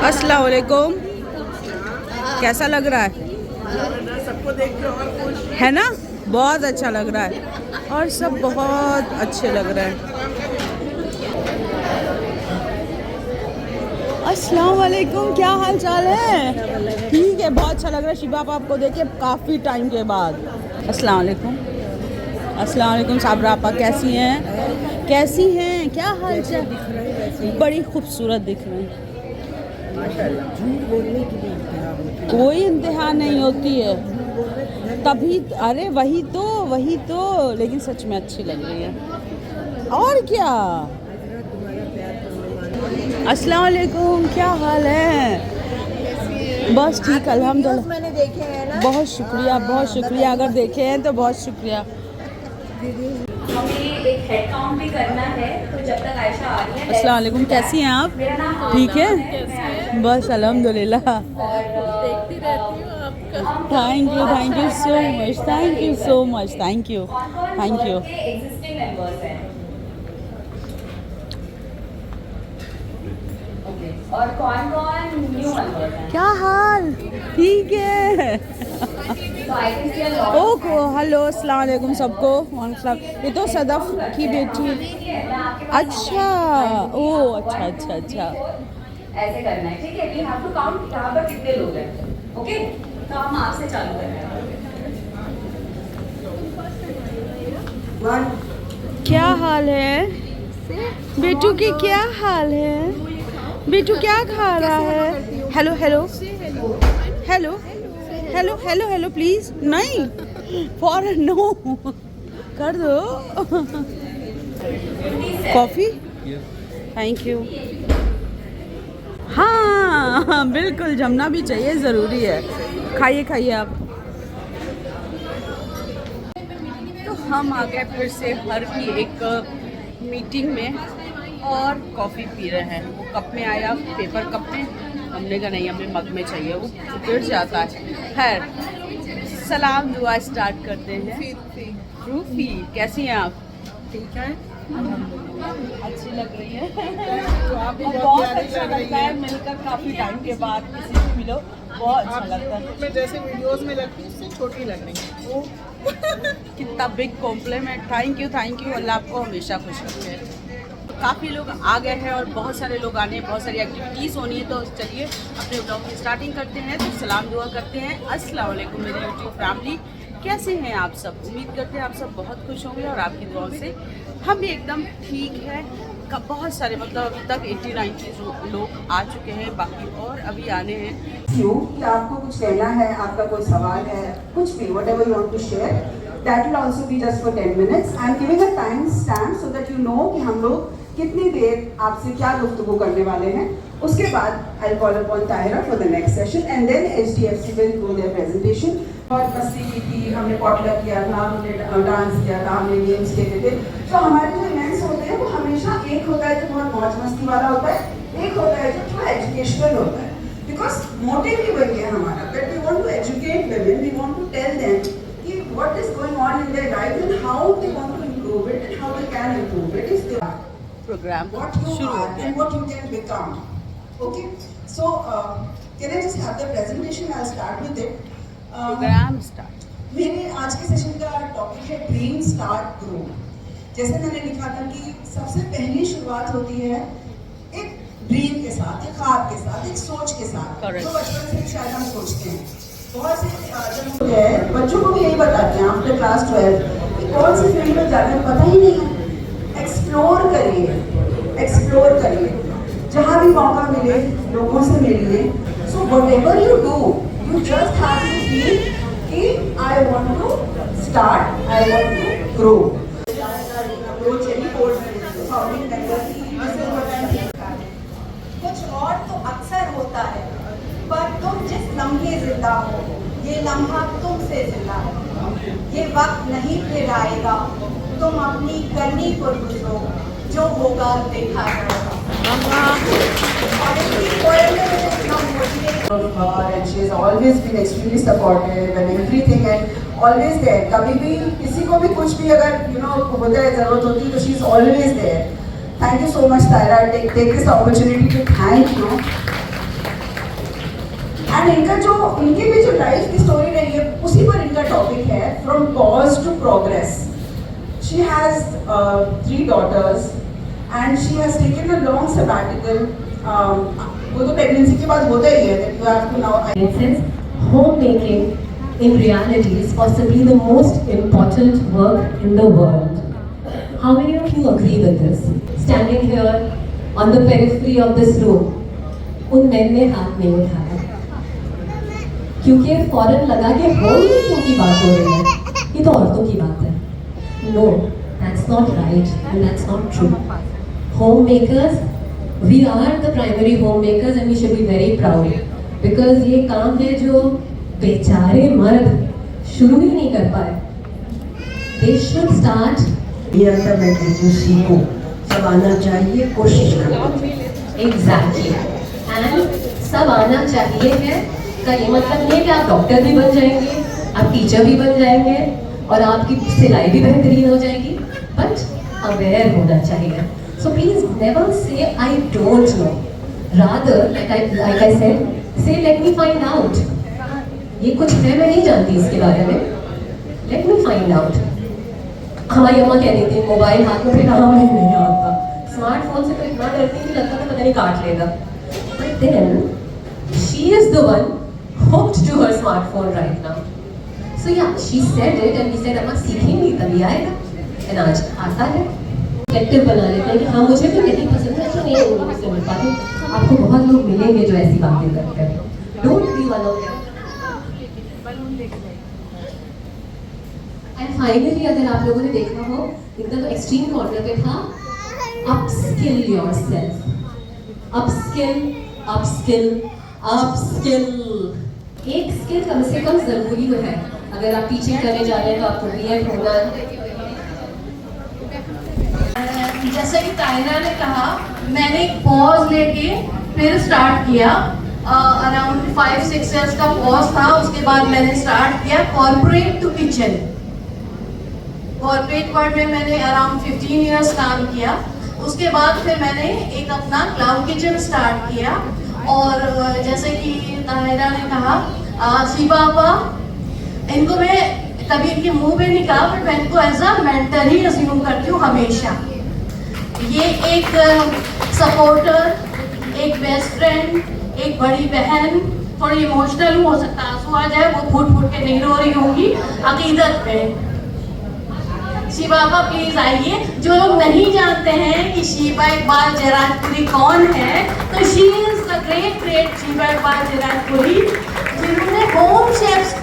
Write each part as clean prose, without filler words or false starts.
अस्सलाम वालेकुम। कैसा लग रहा है? सबको देख के और खुश है ना, बहुत अच्छा लग रहा है और सब बहुत अच्छे लग रहे हैं। अस्सलाम वालेकुम, क्या हाल चाल है? ठीक है, बहुत अच्छा लग रहा है शिबा आपको देख के काफ़ी टाइम के बाद। अस्सलाम वालेकुम। अस्सलाम वालेकुम साबरा आपा, कैसी हैं? कैसी हैं, क्या हाल चाल? बड़ी खूबसूरत दिख रही हैं। माशाल्लाह। झूठ बोलने की भी इंतहा होती है। कोई इंतहा नहीं होती है तभी, अरे वही तो, लेकिन सच में अच्छी लग रही है और क्या। अस्सलाम वालेकुम, क्या हाल है? बस ठीक, अल्हम्दुलिल्लाह। मैंने देखे हैं ना। बहुत शुक्रिया, बहुत शुक्रिया, अगर देखे हैं तो बहुत शुक्रिया। हमें एक हेड काउंट भी करना है, तो जब तक आयशा आ रही है। अस्सलाम वालेकुम, कैसी हैं आप? मेरा नाम ठीक है, है। बस अल्हम्दुलिल्लाह। और देखती रहती हूँ आपका। Thank you so much, thank you so much, thank you. Existing members हैं और कौन कौन न्यू मेंबर्स हैं। क्या हाल? ठीक है। तो आई थिंक ये ओको, हेलो, अस्सलाम वालेकुम सबको। ये तो सदफ की बेटी। अच्छा, ओ अच्छा अच्छा अच्छा। ऐसे करना है, ठीक है? वी हैव टू काउंट यहाँ पर कितने लोग हैं। ओके, तो हम आपसे चालू करें। क्या हाल है बेटू की? क्या हाल है बेटू? क्या खा रहा है? Hello hello hello hello hello hello please, नहीं फॉर नो कर दो। Coffee, thank you. हाँ बिल्कुल, जमना भी चाहिए, ज़रूरी है। खाइए खाइए आप। तो हम आ गए फिर से हर की एक मीटिंग में और कॉफ़ी पी रहे हैं। वो कप में आया, पेपर कप में। हमने कहा नहीं, हमें मग में चाहिए, वो गिर जाता है। खैर, सलाम दुआ स्टार्ट करते हैं। रूफी, कैसी हैं आप? ठीक है। अच्छी लग रही है। तो आप भी बहुत बहुत प्यारी अच्छा लग रही लगता है है। मिलकर, काफ़ी टाइम के बाद किसी से मिलो, बहुत अच्छा लगता है। मैं जैसे वीडियोस में लगती हूँ उससे छोटी लग रही है। कितना big compliment, thank you thank you. Allah आपको हमेशा खुश रखे। तो काफ़ी लोग आ गए हैं और बहुत सारे लोग आने हैं, बहुत सारी एक्टिविटीज़ होनी है। तो चलिए अपने ब्लॉग की स्टार्टिंग करते हैं। तो सलाम दुआ करते हैं। अस्सलाम वालेकुम मेरी यूट्यूब फैमिली, कैसे हैं आप सब? उम्मीद करते हैं आप सब बहुत खुश होंगे और आपकी दुआओं से हम भी एकदम ठीक है। बहुत सारे, मतलब अभी तक 80-90 लोग आ चुके हैं, बाकी और अभी आने हैं। कि आपको कुछ कहना है, आपका कोई सवाल है, कुछ भी, whatever you want to share, that will also be just for 10 minutes. I am giving a time stamp so that you know कि हम लोग कितनी देर आपसे क्या गुफ्तगू करने वाले हैं। उसके बाद I'll call upon Tahira for the next session and then HDFC will do their presentation. बहुत मस्ती की थी, हमने पॉटलक किया था, हमने डांस किया था, हमने गेम्स खेले थे। तो हमारे जो इवेंट्स होते हैं वो हमेशा एक होता है जो बहुत मौज मस्ती वाला होता है, एक होता है जो थोड़ा एजुकेशनल होता है। Because motive ही वही है हमारा, that we want to educate women, we want to tell them कि what is going on in their life and how they want to improve it and how they can improve it if they are program what you शुरू हो are गया। and what you can become. Okay, so can I just have the presentation? I'll start with it. Program start. मेरे आज के session का topic है dream start grow. जैसे मैंने लिखा था कि सबसे पहली शुरुआत होती है एक ड्रीम के साथ, एक ख्वाब के साथ, एक सोच के साथ, जो बचपन से शायद हम सोचते हैं। बहुत से बच्चों को भी यही बताते हैं आफ्टर क्लास 12 कि कौन सी फील्ड में जाना है पता ही नहीं है। एक्सप्लोर करिए, एक्सप्लोर करिए, जहाँ भी मौका मिले लोगों से मिलिए। So whatever you do, you just have to feel कि I want to start, I want to grow. Approach any course, founding member की कुछ और तो अक्सर होता है, पर तुम जिस लम्हे जिंदा हो, ये लम्हा तुमसे जिंदा है। ये वक्त नहीं फिर आएगा, तुम अपनी करनी पर गुजरो, जो होगा देखा जाएगा। And she has always been extremely supportive and everything and always there. कभी भी किसी को भी कुछ भी अगर होता है, जरूरत होती है तो she is always there. Thank you so much, Tyra. Take this opportunity to thank you. And इनके भी जो लाइफ की स्टोरी रही है उसी पर इनका टॉपिक है from pause to progress. She has 3 daughters and she has taken a long sabbatical. वो तो प्रेगनेंसी के बाद होता ही है that you have to now. Since homemaking in reality is possibly the most important work in the world. How many of you agree with this? Standing here on the periphery of this room, उन men ने हाथ नहीं उठाया क्योंकि फौरन लगा कि होममेकिंग की बात हो रही है, ये तो औरतों की बात है. No, that's not right and that's not true. Homemakers, we are the primary homemakers and we should be very proud because ये काम है जो बेचारे मर्द शुरू ही नहीं कर पाए. They should start. ये अंदर बैठे जो सीखो, सब आना चाहिए, कोशिश करो. Exactly. And सब आना चाहिए है का ये मतलब नहीं है कि आप डॉक्टर भी बन जाएंगे, आप टीचर भी बन जाएंगे और आपकी सिलाई भी बेहतरीन हो जाएगी, बट अवेयर होना चाहिए. So please never say I don't know. Rather, like I said, say let me find out. ये कुछ है मैं नहीं जानती इसके बारे में. Let me find out. हमारी अम्मा कह रही थी मोबाइल हाथ में फिर कहा हमें नहीं आता. स्मार्टफोन से तो इतना डरती थी लगता था पता नहीं काट लेगा. But then she is the one hooked to her smartphone right now. So yeah, she said it and we said अम्मा सीखेंगी तभी आएगा. And आज आता है. Collective बना लेते हैं कि हाँ मुझे भी नहीं पसंद है, अच्छा नहीं है उनको से मिल पाती. आपको बहुत लोग मिलेंगे जो ऐसी बातें करते हैं. Don't be one of them. And finally अगर आप लोगों ने देखा हो इनका तो एक्सट्रीम कॉर्नर पे था upskill yourself. Upskill, upskill, upskill. एक स्किल कम से कम जरूरी है. अगर आप टीचिंग करने जा रहे हैं तो आपको बीएड होना है. जैसे कि तायरा ने कहा, मैंने एक पॉज लेके फिर स्टार्ट किया. अराउंड 5-6 इयर्स का पॉज था. उसके बाद मैंने स्टार्ट किया corporate to kitchen. Corporate world में मैंने अराउंड 15 इयर्स काम किया. उसके बाद फिर मैंने एक अपना क्लाउड किचन स्टार्ट किया. और जैसे कि ताहिरा ने कहा, शिवा आपा, इनको मैं कभी इनके मुंह पे नहीं कहा, बट मैं इनको एज अ मेंटर ही अज्यूम करती हूँ हमेशा. ये एक सपोर्टर, एक बेस्ट फ्रेंड, एक बड़ी बहन. थोड़ी इमोशनल हो सकता है, आंसू आ जाए, वो फूट फूट के नहीं रो रही होंगी अकीदत पे. शिवा आपा प्लीज आइए. जो लोग नहीं जानते हैं कि शिवा इकबाल जयराजपुरी कौन है, तो she is the great Shiva Iqbal Jayrajpuri, जिन्होंने होम शेफ्स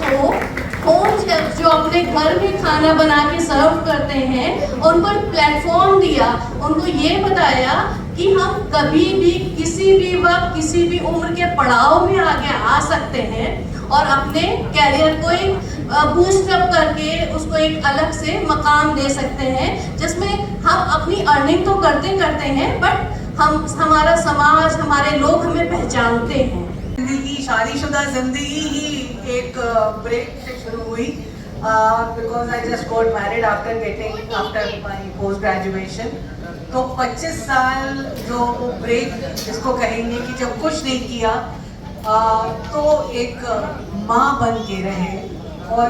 जो अपने घर में खाना बना के सर्व करते हैं, उन पर प्लेटफॉर्म दिया. उनको ये बताया कि हम कभी भी किसी भी वक्त किसी भी उम्र के पड़ाव में आगे आ सकते हैं और अपने कैरियर को एक बूस्ट अप करके उसको एक अलग से मकाम दे सकते हैं, जिसमें हम अपनी अर्निंग तो करते हैं, बट हमारा समाज, हमारे लोग हमें पहचानते हैं. जिंदगी, शादीशुदा जिंदगी ही एक ब्रेक से शुरू हुई. Because I just got married after my post graduation. तो 25 साल जो ब्रेक जिसको कहेंगे कि जब कुछ नहीं किया, तो एक माँ बन के रहे. और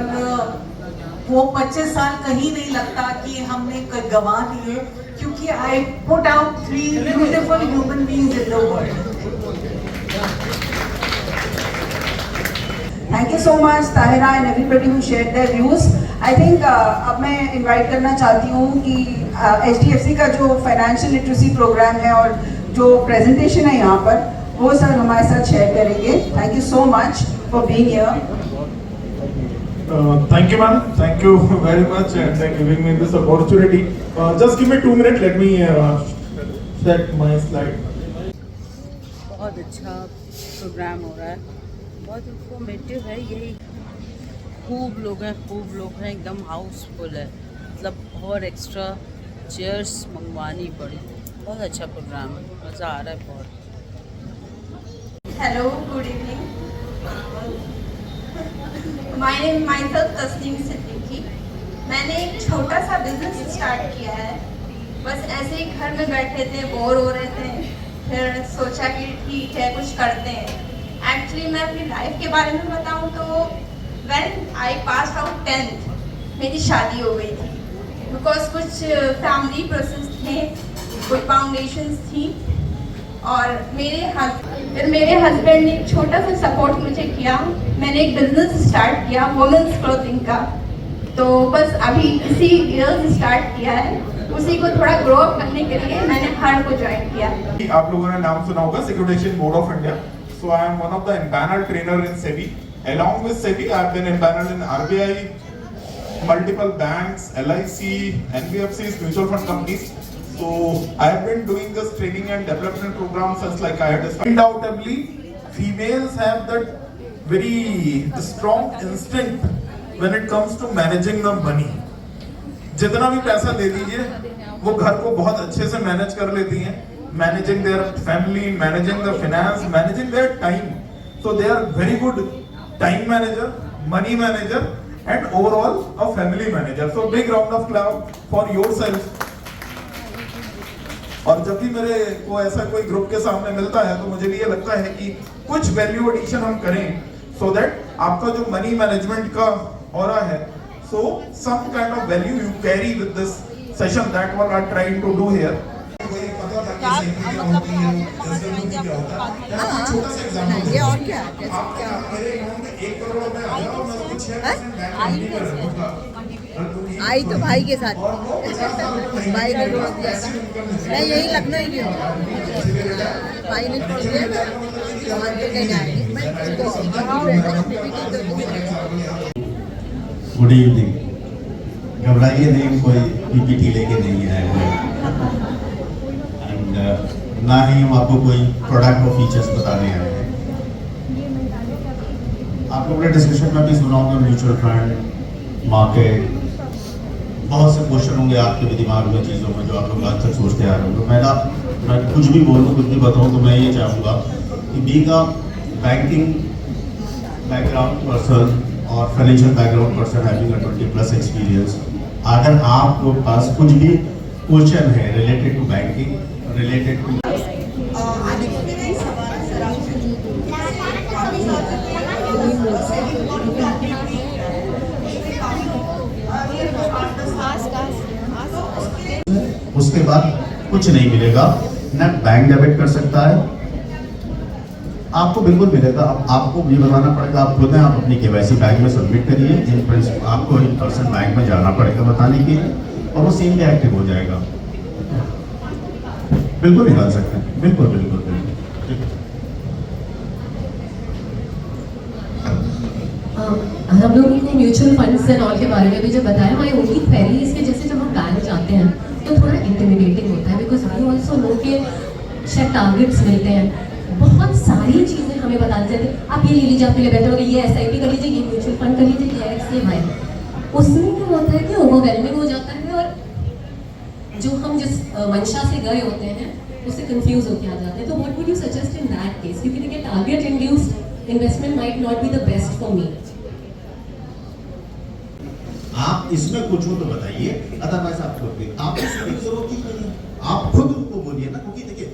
वो 25 साल कहीं नहीं लगता कि हमने गंवा दिए, क्योंकि I put out 3 beautiful human beings in the world. Thank you so much, Tahira and everybody who shared their views. I think अब मैं invite करना चाहती हूँ कि HDFC का जो फाइनेंशियल लिटरेसी प्रोग्राम है और जो प्रेजेंटेशन है यहाँ पर, वो सर हमारे साथ शेयर करेंगे. Thank you so much for being here. Thank you, ma'am. Thank you very much and giving me this opportunity. Just give me 2 minutes. Let me set my slide. बहुत अच्छा programme हो रहा है, बहुत informative है. यही खूब लोग हैं, एकदम हाउसफुल है. मतलब और एक्स्ट्रा चेयर्स मंगवानी पड़ी. बहुत अच्छा प्रोग्राम है, मज़ा आ रहा है बहुत. Hello, good evening. Myself Tasneem Siddiqui. मैंने एक छोटा सा बिजनेस स्टार्ट किया है बस ऐसे ही घर में बैठे थे, बोर हो रहे थे, फिर सोचा कि ठीक है कुछ करते हैं। एक्चुअली मैं अपनी लाइफ के बारे में बताऊं तो when I pass out 10th मेरी शादी हो गई थी। बिकॉज कुछ फैमिली प्रोसेस थे, कुछ फाउंडेशंस थी, और मेरे हस्बैंड ने एक छोटा सा सपोर्ट मुझे किया। मैंने एक बिजनेस स्टार्ट किया वुमेन्स क्लोथिंग का। तो बस अभी इसी ईयर स्टार्ट किया है, उसी को थोड़ा ग्रो अप करने के लिए मैंने हर को ज्वाइन किया। आप लोगों ने नाम सुना होगा securitization board of India. So I am one of the empaneled trainer in SEBI. Along with SEBI, I have been empaneled in RBI, multiple banks, LIC, NBFCs, mutual fund companies. So I have been doing this training and development program since like I had started. Undoubtedly, females have that very strong instinct when it comes to managing the money. जितना भी पैसा दे दीजिए वो घर को बहुत अच्छे से मैनेज कर लेती हैं, managing their family, managing the finance, managing their time. So they are very good time manager, money manager, and overall a family manager. So big round of applause for yourself. और जब भी मेरे को ऐसा कोई ग्रुप के सामने मिलता है तो मुझे भी ये लगता है कि कुछ वैल्यू एडिशन हम करें, so that आपका जो मनी मैनेजमेंट का ऑरा है, so some kind of value you carry with this session. That what I'm trying to do here. ये और क्या मेरे अकाउंट में 1 करोड़ रुपए आया और मैं उसको 6% बैंक में रखूंगा। आई तो भाई के साथ भाई ने छोड़ दिया था। मैं यही लखनऊ की हूँ, भाई ने छोड़ दिया था, हम तो कहीं आएंगे। मैं गुड इवनिंग। घबराइए नहीं, कोई पीपीटी लेके नहीं आए हुए, एंड ना ही हम आपको कोई प्रोडक्ट और फीचर्स बताने आए हैं। आप लोगों ने डिस्कशन में भी सुना होगा म्यूचुअल फंड, मार्केट, बहुत से क्वेश्चन होंगे आपके भी दिमाग में, चीज़ों में जो आप लोग आज तक सोचते आ रहे होंगे। मैं कुछ भी बोलूँ, कुछ भी बताऊँ, तो मैं ये चाहूँगा कि being a banking background person और financial background person having a 20+ experience, अगर आपके पास कुछ भी क्वेश्चन है related to banking, related to उसके बाद कुछ नहीं मिलेगा, ना बैंक डेबिट कर सकता है, आपको बिल्कुल मिलेगा। अब आपको भी बताना पड़ेगा, आप खुद हैं, आप अपनी KYC बैंक में सबमिट करिए, इन प्रिंसिपल आपको इन पर्सन बैंक में जाना पड़ेगा बताने के लिए, और वो सेम डे एक्टिव हो जाएगा। बिल्कुल निकाल सकते हैं, बिल्कुल बिल्कुल बिल्कुल। हम लोगों ने म्यूचुअल फंड्स एंड ऑल के बारे में भी जब बताया, माय ओनली क्वेरी इसके जैसे जब हम बैंक जाते हैं तो थोड़ा इंटिमिडेटिंग होता है, बिकॉज वी ऑल्सो नो के शायद टारगेट्स मिलते हैं, बहुत सारी चीज़ें हमें बता देते हैं, आप ये ले लीजिए, आपके लिए बेटर होगा, ये SIP कर लीजिए, ये म्यूचुअल फंड कर लीजिए, ये X, ये Y। उसमें क्या होता है कि ओवरवेलमिंग हो जाता है, और जो हम जिस मंशा से गए होते हैं उससे कंफ्यूज होकर आ जाते हैं। तो what would you suggest in that case, क्योंकि देखिए target induced investment might not be the best for me. आप इसमें कुछ हो तो बताइए, अदरवाइज आप छोड़ दीजिए। आप इसमें जरूरत ही नहीं है, आप खुद उनको बोलिए ना, क्योंकि देखिए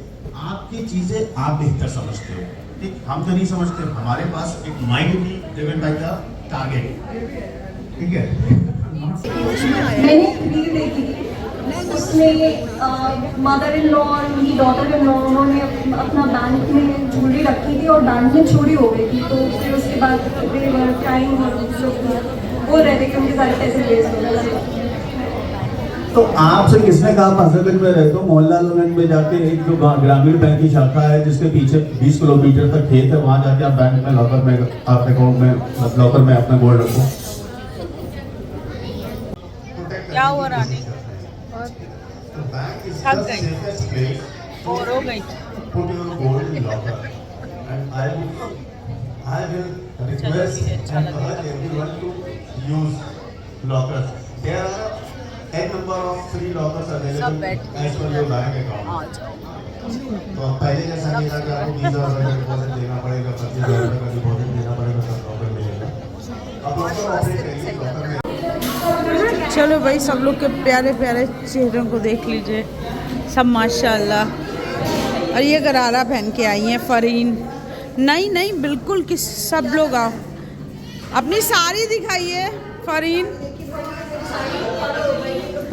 आपकी चीजें आप बेहतर समझते हो, ठीक, हम तो नहीं समझते। हमारे पास एक माइंड भी ड्रिवन बाय द टारगेट, ठीक है। मैंने एक रील देखी, उसमें मदर इन लॉ और उनकी डॉटर इन लॉ, उन्होंने अपना बैंक में ज्वेलरी रखी थी और बैंक में चोरी हो गई थी, तो फिर उसके बाद क्राइम और बोल रहे थे कि उनके सारे पैसे वेस्ट हो गए। तो आपसे किसने कहा फजलगंज में रहते हो, मोहल्लागंज में जाके एक जो ग्रामीण बैंक की शाखा है जिसके पीछे 20 किलोमीटर तक खेत है, वहाँ जाके आप बैंक में लॉकर में आप अकाउंट में लॉकर में अपना गोल्ड रखो। क्या हुआ रानी, थक गई, बोर हो गई। I will request and urge everyone to use lockers. There are n number of free lockers available as per your bank account. तो अब पहले जैसा नहीं था कि आपको 20,000 रुपये डिपॉजिट देना पड़ेगा, 25,000 रुपये का डिपॉजिट देना पड़ेगा, तब लॉकर मिलेगा। अब लॉकर ऑपरेट करिए, लॉकर में चलो भाई, सब लोग के प्यारे प्यारे चेहरों को देख लीजिए, सब माशाल्लाह। और ये गरारा पहन के आई हैं फरीन। नहीं नहीं, बिल्कुल किस सब लोग आओ, अपनी साड़ी दिखाइए फरीन,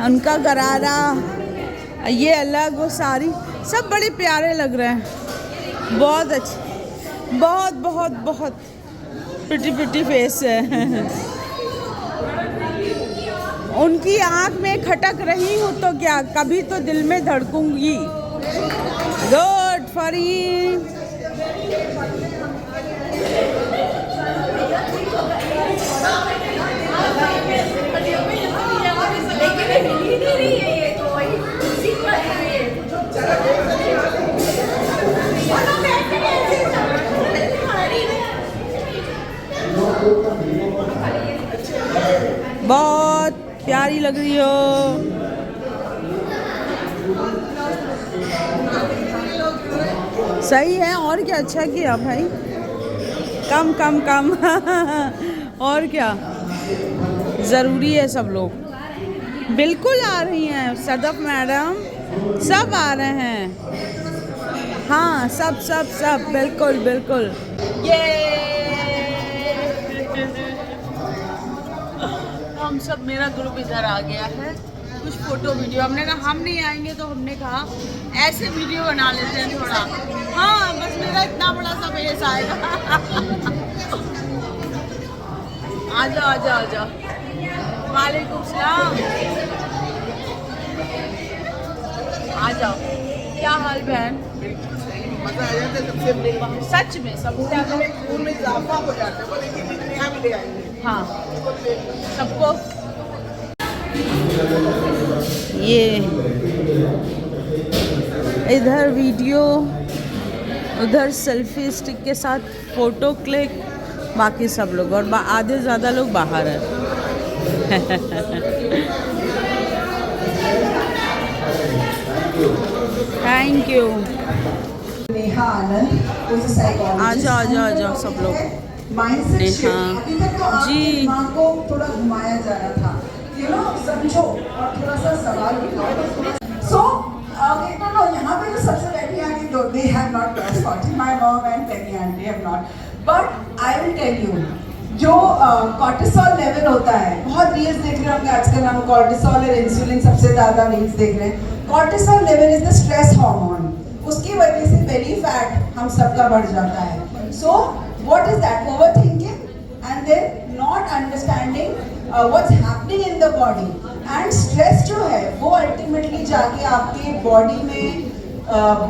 उनका गरारा, ये अलग, वो साड़ी, सब बड़े प्यारे लग रहे हैं, बहुत अच्छे, बहुत बहुत बहुत प्रिटी प्रिटी फेस है। उनकी आँख में खटक रही हूँ तो क्या, कभी तो दिल में धड़कूंगी। गुड फरीन। बहुत प्यारी लग रही हो। सही है, और क्या, अच्छा किया भाई, कम कम कम और क्या, ज़रूरी है। सब लोग बिल्कुल आ रही हैं, सदफ मैडम सब आ रहे हैं, हाँ सब सब सब, बिल्कुल बिल्कुल। ये हम सब, मेरा ग्रुप इधर आ गया है, कुछ फ़ोटो वीडियो, हमने कहा हम नहीं आएंगे तो हमने कहा ऐसे वीडियो बना लेते हैं थोड़ा। हाँ बस मेरा इतना बड़ा सा फेस आएगा। आ जाओ आ जाओ आ जाओ। वालेकुम सलाम, आ जाओ। क्या हाल बहन? मजा आ जाता है सबसे, सच में सब खून में इजाफा हो जाता है, बोले कि जितने यहाँ भी ले आएंगे। हाँ सबको। ये इधर वीडियो, उधर सेल्फी स्टिक के साथ फ़ोटो क्लिक, बाकी सब लोग, और आधे ज़्यादा लोग बाहर हैं। Thank you. नेहा आनंद, आ जाओ आ जाओ आ जाओ सब लोग। माइंडसेट शिफ्ट, अभी तक तो आपके दिमाग को थोड़ा घुमाया जा रहा था, यू नो, समझो और थोड़ा सा सवाल उठाओ। सो no, यहाँ पे जो सबसे बैठी आगे दो, they have not crossed 40, my mom and Penny aunty have not, but I will tell you, जो कॉर्टिसोल लेवल होता है, बहुत रील्स देख रहे होंगे आजकल, हम कॉर्टिसोल और इंसुलिन सबसे ज़्यादा रील्स देख रहे हैं। Cortisol level is the stress hormone, उसकी वजह से बेली फैट हम सबका बढ़ जाता है। So what is that? Overthinking and then not understanding what's happening in the body, and stress जो है वो अल्टीमेटली जाके आपके बॉडी में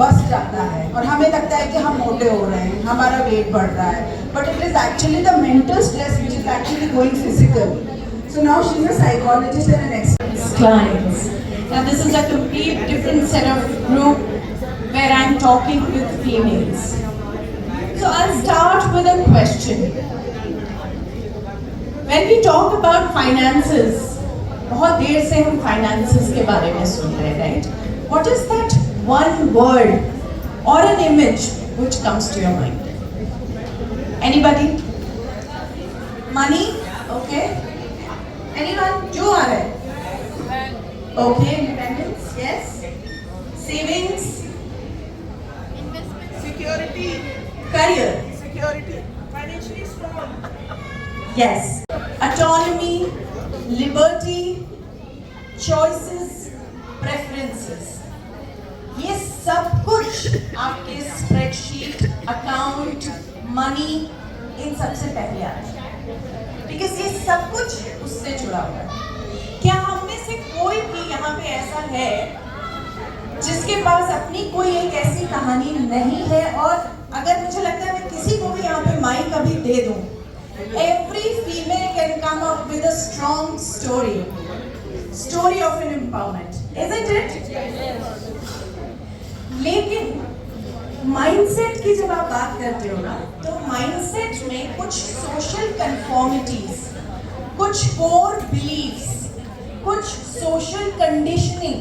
बस जाता है, और हमें लगता है कि हम मोटे हो रहे हैं, हमारा वेट बढ़ रहा है, but it is actually the mental stress which is actually going physical. So now she is a psychologist and an expert clients. Now this is a complete different set of group where I'm talking with females. So I'll start with a question. When we talk about finances, बहुत देर से हम finances के बारे में सुन रहे हैं, right? What is that one word or an image which comes to your mind? Anybody? Money? Okay. Anyone? जो आ रहा है? Okay, independence, yes. Savings, Security, career, security, financially strong. yes. Autonomy, liberty, choices, preferences. ये सब कुछ आपके spreadsheet, account, money, इन सबसे पहले आता है, बिकॉज ये सब कुछ उससे जुड़ा हुआ है। क्या हम में से कोई भी यहाँ पे ऐसा है जिसके पास अपनी कोई एक ऐसी कहानी नहीं है? और अगर मुझे लगता है मैं किसी को भी यहाँ पे माइक अभी दे दूँ, every female can come up with a strong story of an empowerment, isn't it? लेकिन माइंडसेट की जब आप बात करते हो ना, तो माइंडसेट में कुछ सोशल कंफॉर्मिटीज, कुछ कोर बिलीफ्स, कुछ सोशल कंडीशनिंग,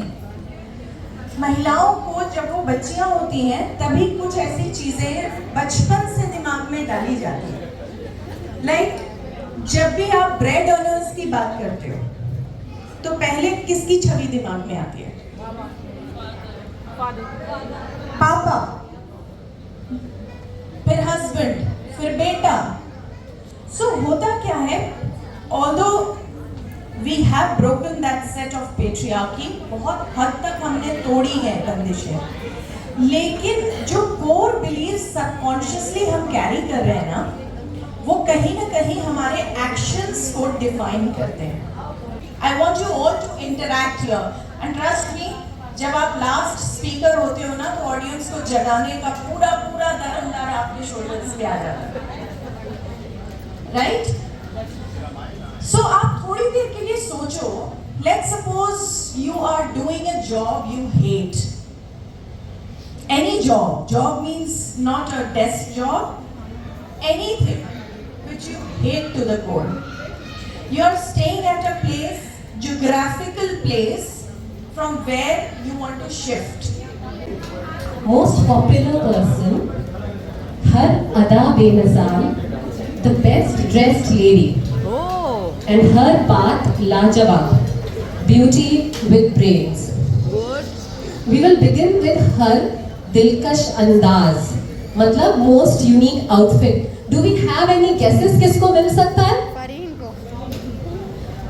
महिलाओं को जब वो बच्चियां होती हैं तभी कुछ ऐसी चीजें बचपन से दिमाग में डाली जाती हैं। लाइक जब भी आप ब्रेड अर्नर्स की बात करते हो तो पहले किसकी छवि दिमाग में आती है? पापा, फिर हस्बैंड, फिर बेटा। सो होता क्या है, although we have broken that set of patriarchy, बहुत हद तक हमने तोड़ी है बंदिशें, लेकिन जो कोर बिलीव सबकॉन्शियसली हम कैरी कर रहे हैं ना, वो कहीं ना कहीं हमारे एक्शंस को डिफाइन करते हैं। I want you all to interact here and trust me, जब आप लास्ट स्पीकर होते हो ना, तो ऑडियंस को जगाने का पूरा पूरा दरमदार आपके शोल्डर्स पे आ जाता है, राइट? सो आप थोड़ी देर के लिए सोचो, let's suppose you are doing a job you hate, any job, job means not a desk job, anything which you hate to the core. You are staying at a place, geographical place, from where you want to shift. Most popular person, Har Ada Benazar, the best dressed lady, and her path Lajawab, beauty with brains. We will begin with her Dilkash Andaz, मतलब most unique outfit. Do we have any guesses किसको मिल सकता है?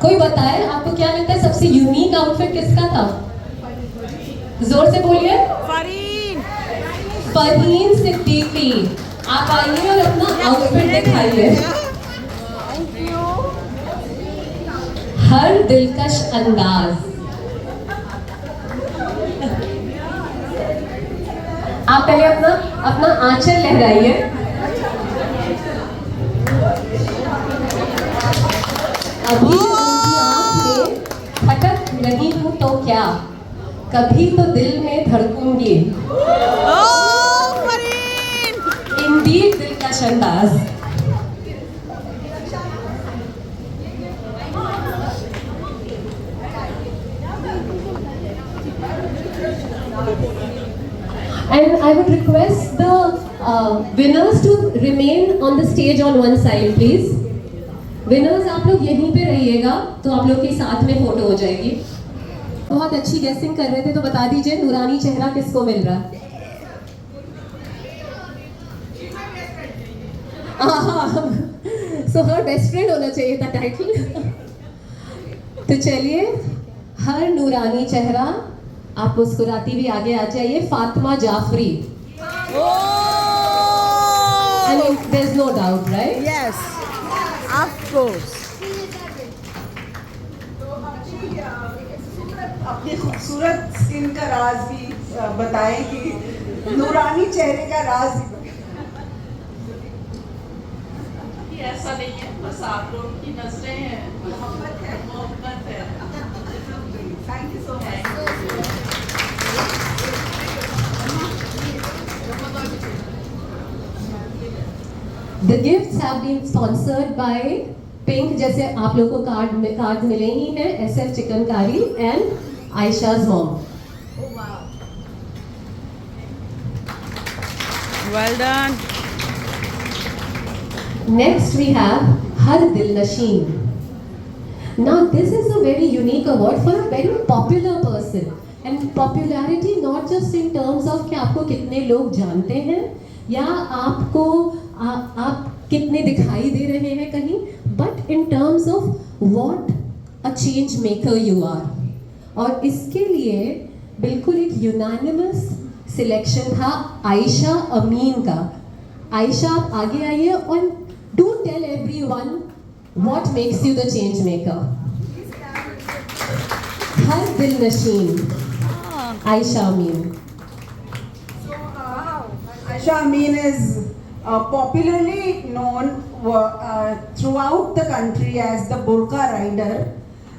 कोई बताए आपको क्या लगता है सबसे यूनिक आउटफिट किसका था? जोर से बोलिए। फरहीन सिद्दीकी, आप आइए और अपना आउटफिट दिखाइए। हर दिलकश अंदाज। आप पहले अपना आंचल लहराइए। अभी उनकी आंख में खटक रही हूँ तो क्या, कभी तो दिल में धड़कूंगी। इंडीड दिलकश अंदाज। And I would request the winners to remain on the stage on one side, please. Winners, आप लोग यहीं पे रहिएगा तो आप लोग के साथ में फोटो हो जाएगी। बहुत अच्छी गेसिंग कर रहे थे, तो बता दीजिए नूरानी चेहरा किसको मिल रहा है? सो हर बेस्ट फ्रेंड होना चाहिए था टाइटल। तो चलिए, हर नूरानी चेहरा, आप मुस्कुराती भी आगे आ जाइए। Fatima Jafri. I mean, there's no doubt, right? Yes, of course. अपनी खूबसूरत स्किन का राज भी बताएं कि नूरानी चेहरे का राज ऐसा नहीं है, बस आप लोगों की नजरें हैं, मोहब्बत है, मोहब्बत है। Thank you so much. The gifts have been sponsored by Pink, जैसे आप लोगों को कार्ड मिले ही हैं, SF chikankari and Aisha's mom. Well done. Next we have Har Dil Nasheen. Now this is a very unique award for a very popular person, and popularity not just in terms of कि आपको कितने लोग जानते हैं या आपको आप कितने दिखाई दे रहे हैं कहीं, but in terms of what a change maker you are. और इसके लिए बिल्कुल एक यूनानिमस सिलेक्शन था आयशा अमीन का। आयशा, आप आगे आइए और do tell everyone what makes you the change maker. Har Dil Nasheen, Aisha Amin. Aisha Amin is popularly known throughout the country as the burqa rider,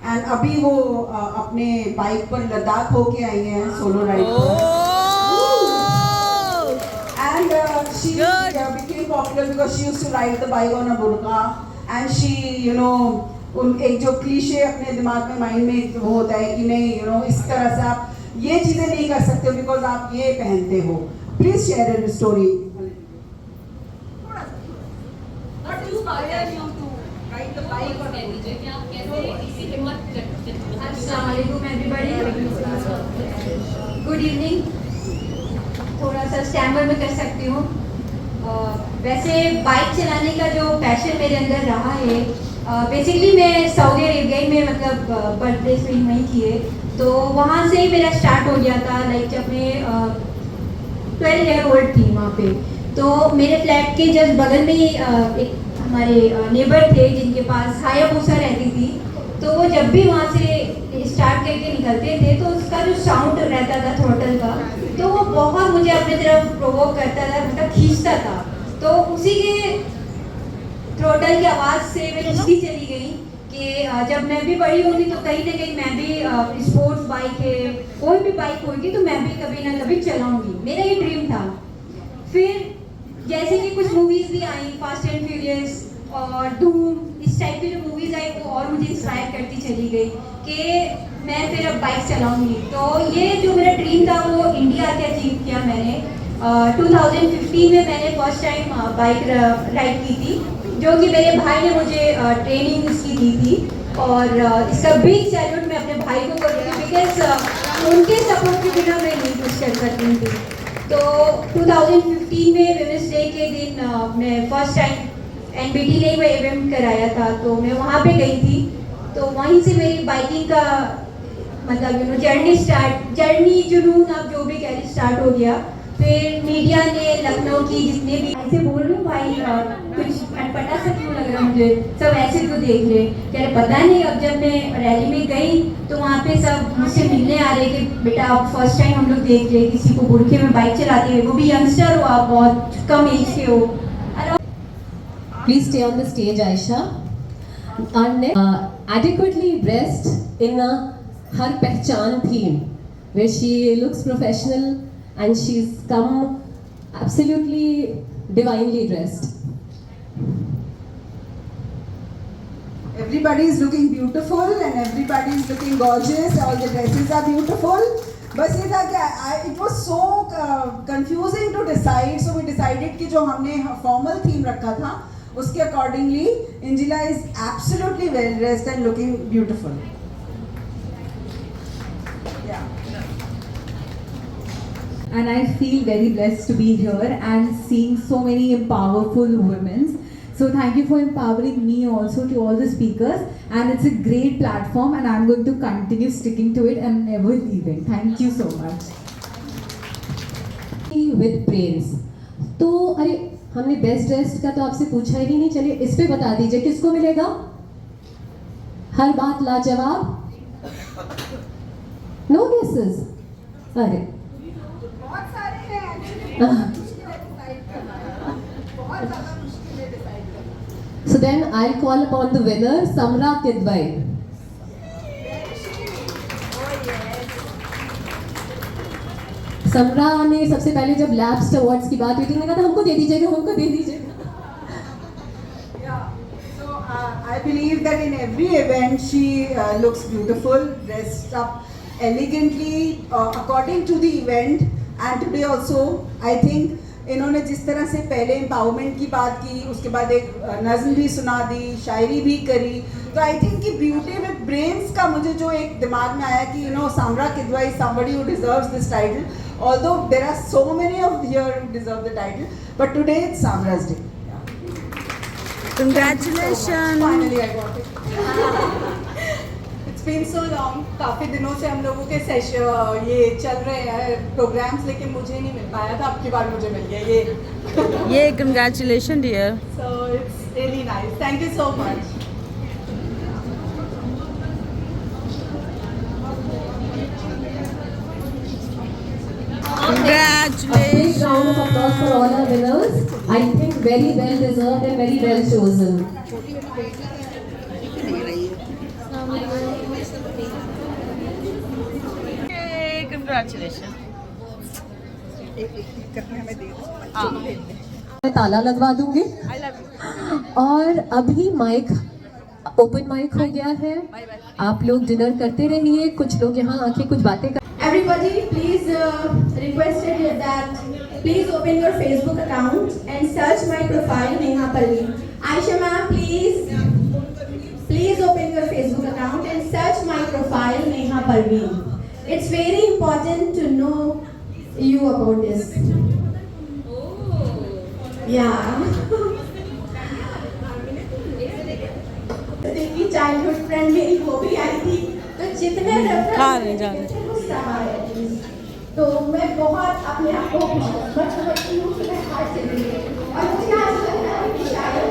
and अभी वो अपने बाइक पर लद्दाख होके आई हैं सोलो राइड पर। And she became popular because she used to ride the bike on a burqa, and she, एक जो cliché अपने दिमाग में माइंड में वो होता है कि नहीं, इस तरह से आप ये चीजें नहीं कर सकते बिकॉज आप ये पहनते हो। Please share your story. What inspired you to good evening. थोड़ा सा स्टैमर में कर सकती हूँ। वैसे बाइक चलाने का जो पैशन मेरे अंदर रहा है, बेसिकली मैं सऊदी अरेबिया में मतलब बर्थडे स्पेंड वहीं किए, तो वहाँ से ही मेरा स्टार्ट हो गया था। लाइक जब मैं 12 ईयर ओल्ड थी वहाँ पे, तो मेरे फ्लैट के जस्ट बगल में ही एक हमारे नेबर थे जिनके पास हायाबुसा रहती थी। तो वो जब भी वहाँ से स्टार्ट करके निकलते थे तो उसका जो साउंड रहता था थ्रोटल का, तो वो बहुत मुझे अपनी तरफ प्रोवोक करता था, मतलब खींचता था। तो उसी के थ्रोटल की आवाज़ से मैं इसलिए चली गई कि जब मैं भी बड़ी होगी तो कहीं ना कहीं मैं भी स्पोर्ट्स बाइक है, कोई भी बाइक होगी तो मैं भी कभी ना कभी चलाऊंगी। मेरा ये ड्रीम था। फिर जैसे कि कुछ मूवीज़ भी आई, फास्ट एंड फ्यूरियस और धूम, इस टाइप की जो मूवीज़ आई वो और मुझे इंस्पायर करती चली गई कि मैं फिर अब बाइक चलाऊंगी। तो ये जो मेरा ड्रीम था वो इंडिया के अचीव किया मैंने। 2015 में मैंने फर्स्ट टाइम बाइक राइड की थी, जो कि मेरे भाई ने मुझे ट्रेनिंग इसकी दी थी। और इसका बिग सैल्यूट मैं अपने भाई को करूँगी, बिकॉज उनके सपोर्ट के बिना मैं नहीं कुछ कर सकती थी। तो 2015 में विमेंस डे के दिन मैं फर्स्ट टाइम NBT ने वो इवेंट कराया था, तो मैं वहाँ पे गई थी। तो वहीं से मेरी बाइकिंग का मतलब जर्नी जुनून आप जो भी कह रही स्टार्ट हो गया। फिर मीडिया ने लखनऊ की जितने भी ऐसे बोल रही हूँ भाई, कुछ अटपटा सा क्यों लग रहा है मुझे, सब ऐसे क्यों देख रहे, क्या पता नहीं। अब जब मैं रैली में गई तो वहाँ पे सब मुझसे मिलने आ रहे कि बेटा आप फर्स्ट टाइम हम लोग देख रहे किसी को बुरखे में बाइक चलाते हुए, वो भी यंगस्टर हो, आप बहुत कम एज के हो। Please stay on the stage, Aisha. Our next, adequately dressed in her pehchan theme, where she looks professional and she's come absolutely divinely dressed. Everybody is looking beautiful and everybody is looking gorgeous. All the dresses are beautiful. बस ये था कि it was so confusing to decide, so we decided कि जो हमने formal theme रखा था उसके accordingly Angela is absolutely well dressed and looking beautiful. Yeah. And I feel very blessed to be here and seeing so many powerful women. So thank you for empowering me also, to all the speakers, and it's a great platform and I'm going to continue sticking to it and never leaving. Thank you so much. With brains. तो अरे हमने best dressed का तो आपसे पूछा ही नहीं, चलिए इस पे बता दीजिए किसको मिलेगा? हर बात लाजवाब? No guesses? अरे बहुत सारे हैं एक्चुअली, बहुत ज़्यादा मुश्किल है डिसाइड करना। So then I'll call upon the winner, Samra Kidbai. समरा ने सबसे पहले जब लैब्स अवार्ड्स की बात हुई तो उन्होंने कहा था हमको दे दीजिएगा, हमको दे दीजिएगा। Yeah, so I believe that in every event she looks beautiful, dressed up elegantly according to the event, and today also I think इन्होंने जिस तरह से पहले एम्पावरमेंट की बात की, उसके बाद एक नज़्म भी सुना दी, शायरी भी करी, तो आई थिंक कि ब्यूटी विद ब्रेन्स का मुझे जो एक दिमाग में आया कि Samra Kidwai is somebody who deserves this title, although there are so many of here who deserve the title, but today it's Samra's day. Congratulations. Finally I got it. It's been so long. काफ़ी दिनों से हम लोगों के session ये चल रहे हैं प्रोग्राम्स, लेकिन मुझे नहीं मिल पाया था, अब की बार मुझे मिल गया ये congratulations dear. So it's really nice. Thank you so much. A big round of applause for all our winners. I think very well deserved and very well chosen. Hey, congratulations. मैं ताला लगवा दूंगी और अभी माइक ओपन माइक हो गया है। आप लोग डिनर करते रहिए, कुछ लोग यहाँ आके कुछ बातें कर। Everybody, please requested that please open your Facebook account and search my profile Neha Palli. Aisha ma'am, please Parveen. It's very important to know you about this. Yeah. देखी चाइल्डहुड फ्रेंड मेरी वो भी आई थी, तो जितने तो मैं बहुत अपने आप को खुश समझती हूँ कि मैं हार चली गई और मुझे आज लग रहा है कि शायद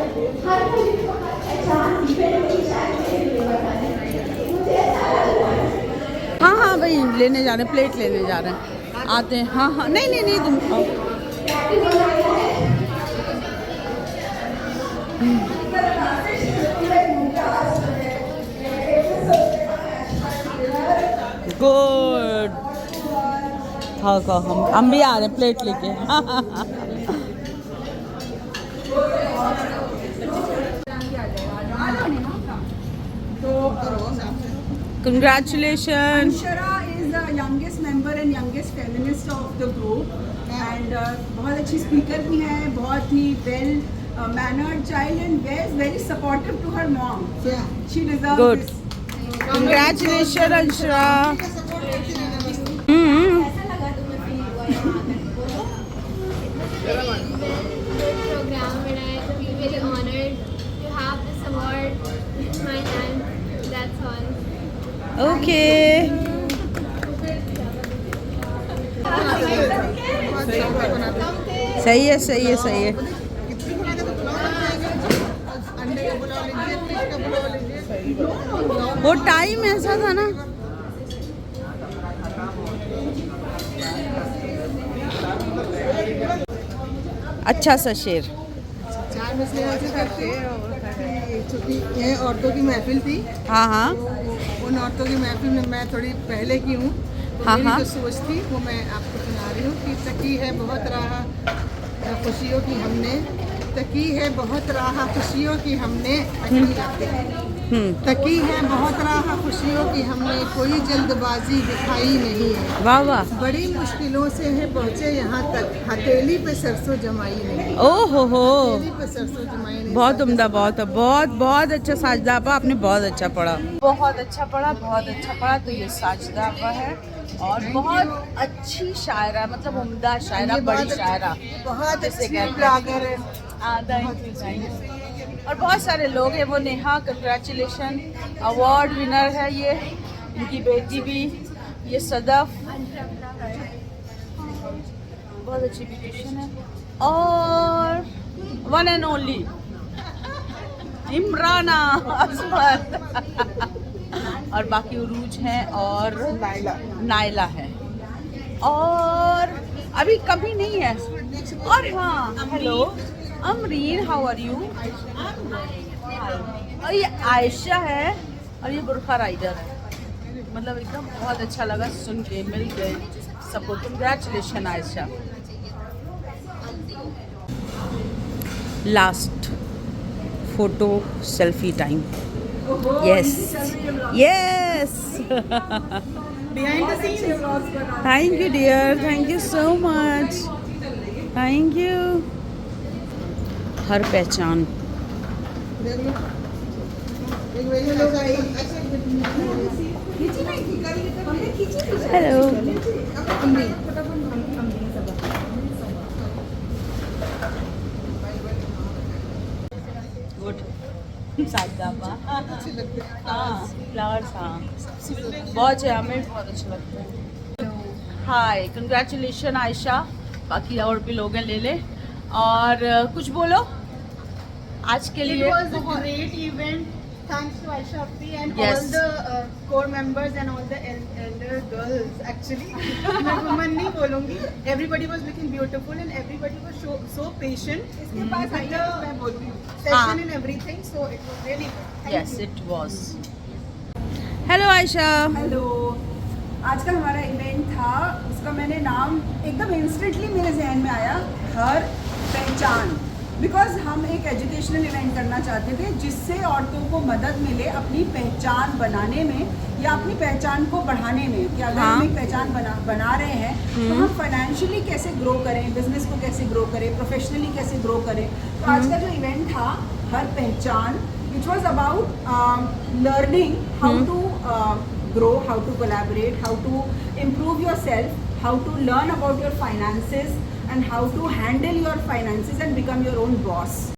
हर कोई को पहचान इवेंट में शायद मेरे लिए बताने मुझे ऐसा लग रहा है। हाँ हाँ भाई लेने जा रहे हैं, प्लेट लेने जा रहे हैं, आते हैं। हाँ हाँ नहीं नहीं नहीं तुम खाओ। गुड। हाँ हम भी आ रहे हैं प्लेट लेके। Congratulations. Anshara is the youngest member and youngest feminist of the group and बहुत अच्छी speaker भी हैं, बहुत ही well mannered child and very supportive to her mom. Yeah. She deserves Good. this. Congratulations Anshara. Program and I feel very honored to have this award in my hand. That's all. Okay. सही है सही है सही है। वो time ऐसा था ना। अच्छा सा शेर। चार मसले ऐसे करके छुट्टी ये औरतों की महफिल थी। हाँ हाँ। उन औरतों की महफिल में मैं थोड़ी पहले की हूँ, तो हाँ मेरी हाँ। जो सोच थी वो मैं आपको सुना रही हूँ कि तकी है बहुत राह खुशियों की हमने, तकी है बहुत राह खुशियों की हमने, तकी है बहुत राह खुशियों की हमने, कोई जल्दबाजी दिखाई नहीं है। वाह वाह। बड़ी मुश्किलों से है पहुँचे यहाँ तक, हथेली पे सरसों जमाई नहीं। ओह हो। हथेली पे सरसों जमाई नहीं। बहुत उम्दा, बहुत बहुत बहुत अच्छा साजदा आपा, आपने बहुत अच्छा पढ़ा, बहुत अच्छा पढ़ा, बहुत अच्छा पढ़ा। तो ये साजदा आपा है और बहुत अच्छी शायरा, मतलब उम्दा शायरा, बड़ी शायरा, बहुत जैसे अच्छी कहते ब्लॉगर है। और बहुत सारे लोग हैं। वो नेहा कंग्रेचुलेशन, अवार्ड विनर है ये, इनकी बेटी भी, ये सदफ, बहुत अच्छी ब्यूटिशियन है। और वन एंड ओनली इमराना असमत और बाकी उरूज हैं और नाइला है और अभी कभी नहीं है। और हाँ hello Amreen, how are you? और ये आयशा है और ये बुरखा राइडर है। मतलब एकदम बहुत अच्छा लगा सुन के, मिल गए सबको। Congratulation Ayesha. Last photo selfie time. Yes yes. Thank you dear, thank you so much, thank you. हर पहचान। हेलो। गुड। हाँ फ्लावर्स, हाँ बहुत है, हमें बहुत अच्छा लगता है। हाय, कंग्रेचुलेशन आयशा। बाकी और भी लोग हैं, ले ले और कुछ बोलो आज के लिए। It was a great event. Thanks to Aisha Appi and Yes. all the core members and all the elder girls. Actually, मैं women नहीं बोलूँगी. Everybody was looking beautiful and everybody was so patient. इसके बाद आइए मैं बोलूँगी. Session and everything, so it was really good. Yes, it was. Hello Ayesha. Hello. आज का हमारा इवेंट था, उसका मैंने नाम एकदम इंस्टेंटली मेरे जहन में आया, हर पहचान। बिकॉज हम एक एजुकेशनल इवेंट करना चाहते थे जिससे औरतों को मदद मिले अपनी पहचान बनाने में या अपनी पहचान को बढ़ाने में, कि अगर हम एक पहचान बना रहे हैं तो हम फाइनेंशियली कैसे ग्रो करें, बिजनेस को कैसे ग्रो करें, प्रोफेशनली कैसे ग्रो करें। तो आज का जो इवेंट था हर पहचान, which was about learning how to grow, how to collaborate, how to improve yourself, how to learn about your finances, and how to handle your finances and become your own boss.